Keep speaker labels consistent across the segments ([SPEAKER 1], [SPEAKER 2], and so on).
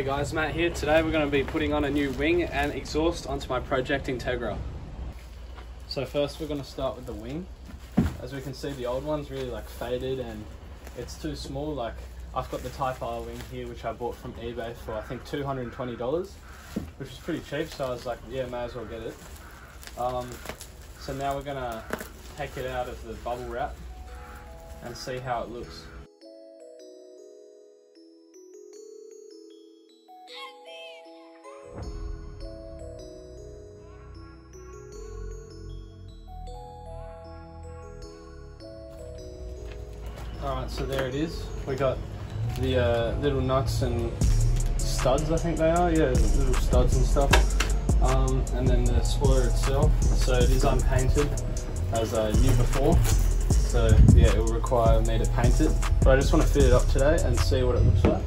[SPEAKER 1] Hey guys, Matt here. Today we're going to be putting on a new wing and exhaust onto my Project Integra. So first we're going to start with the wing. As we can see, the old one's really like faded and it's too small. Like I've got the Type R wing here, which I bought from eBay for I think $220, which is pretty cheap. So I was like, yeah, may as well get it. So now we're going to take it out of the bubble wrap and see how it looks. Alright, so there it is. We got the little nuts and studs, I think they are. Yeah, little studs and stuff. And then the spoiler itself. So it is unpainted, as I knew before. So yeah, it will require me to paint it. But I just want to fit it up today and see what it looks like.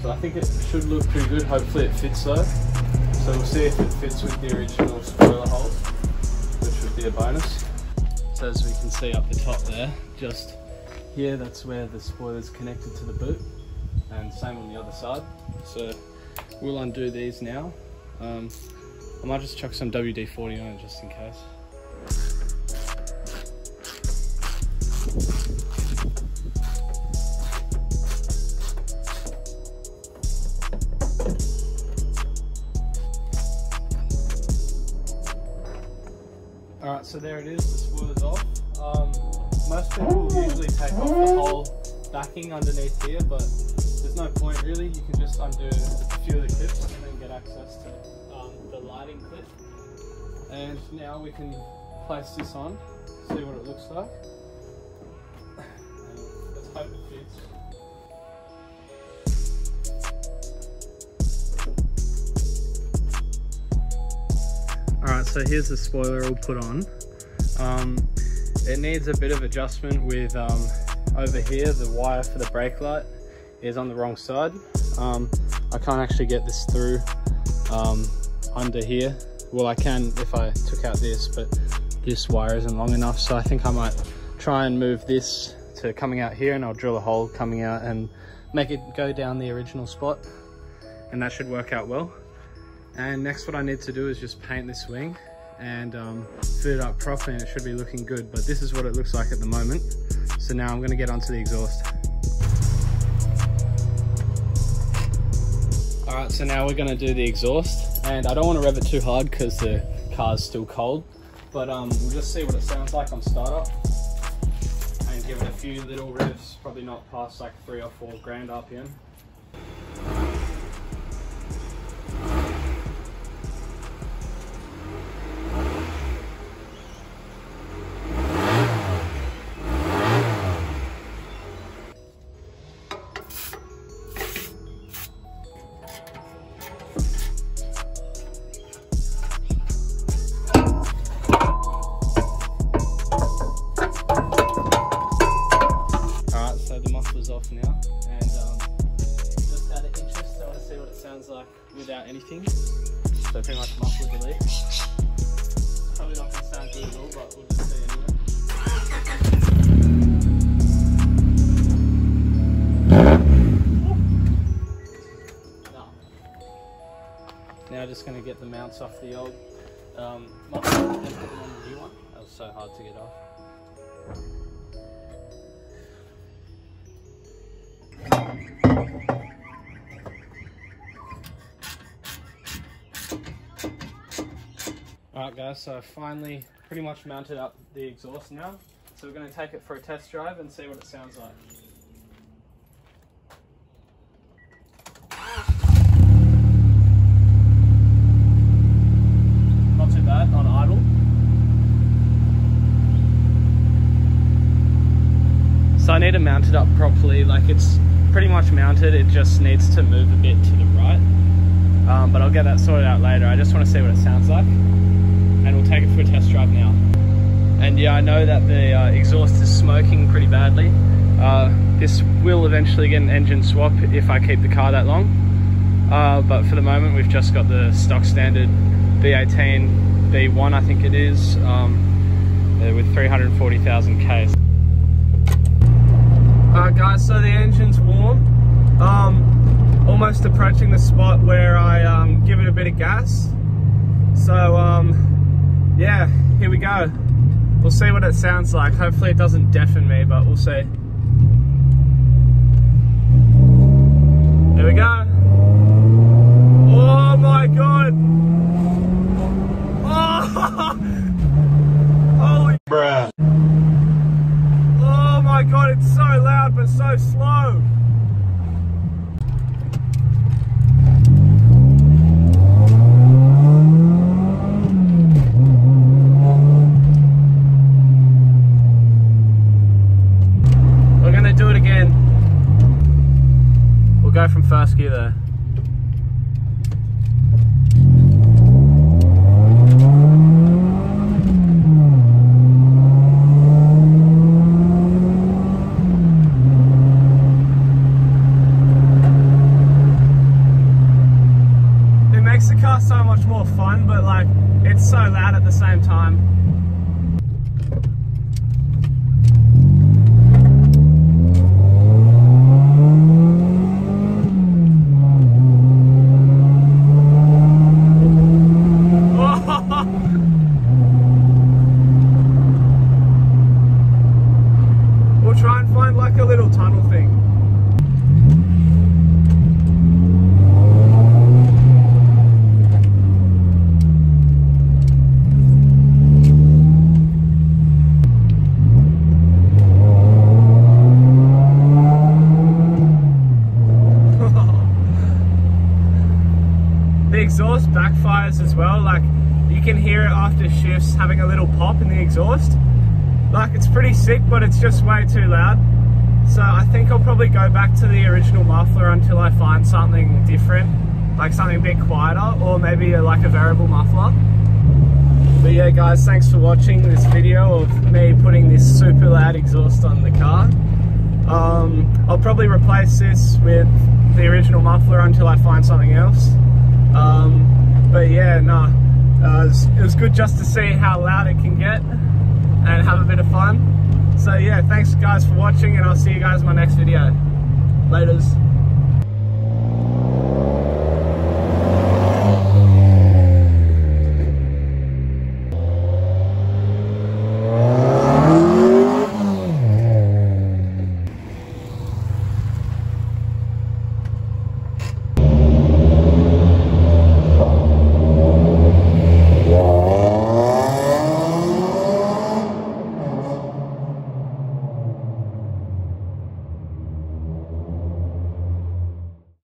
[SPEAKER 1] So I think it should look pretty good. Hopefully it fits though. So we'll see if it fits with the original spoiler holes, which would be a bonus. So as we can see up the top there, just here, that's where the spoiler's connected to the boot, and same on the other side. So we'll undo these now. I might just chuck some WD-40 on it just in case. Alright, so there it is, the spoiler's off. Most people usually take off the whole backing underneath here, but there's no point really. You can just undo a few of the clips and then get access to the lighting clip. And now we can place this on, see what it looks like. And let's hope it fits. Alright, so here's the spoiler all put on. It needs a bit of adjustment with over here, the wire for the brake light is on the wrong side. I can't actually get this through under here. Well, I can if I took out this, but this wire isn't long enough. So I think I might try and move this to coming out here, and I'll drill a hole coming out and make it go down the original spot. And that should work out well. And next what I need to do is just paint this wing and fit it up properly, and it should be looking good. But this is what it looks like at the moment. So now I'm going to get onto the exhaust. Alright, so now we're going to do the exhaust, and I don't want to rev it too hard because the car's still cold, but we'll just see what it sounds like on startup and give it a few little revs, probably not past like 3 or 4 grand RPM. Off now, and just out of interest, I want to see what it sounds like without anything. So pretty much muffler delete. Probably not going to sound good at all, but we'll just see anyway. Now just going to get the mounts off the old muffler and put them on the new one. That was so hard to get off. Alright guys, so I finally pretty much mounted up the exhaust now. So we're going to take it for a test drive and see what it sounds like. Not too bad on idle. So I need to mount it up properly, like it's pretty much mounted, it just needs to move a bit to the right. But I'll get that sorted out later. I just want to see what it sounds like, and we'll take it for a test drive now. And yeah, I know that the exhaust is smoking pretty badly. This will eventually get an engine swap if I keep the car that long. But for the moment we've just got the stock standard V18 V1, I think it is, with 340,000 Ks. Alright guys, so the engine's warm. almost approaching the spot where I give it a bit of gas. So yeah, here we go. We'll see what it sounds like. Hopefully it doesn't deafen me, but we'll see. Here we go. Oh my god. Oh, holy bruh. Oh my god, it's so loud but so slow. We're gonna do it again. We'll go from first gear there. The car so much more fun, but like it's so loud at the same time. We'll try and find like a little tunnel thing. The exhaust backfires as well, like you can hear it after shifts having a little pop in the exhaust. Like it's pretty sick, but it's just way too loud. So I think I'll probably go back to the original muffler until I find something different, like something a bit quieter, or maybe like a variable muffler. But yeah guys, thanks for watching this video of me putting this super loud exhaust on the car. I'll probably replace this with the original muffler until I find something else. But yeah, no, it was good just to see how loud it can get and have a bit of fun. So yeah, thanks guys for watching, and I'll see you guys in my next video. Laters.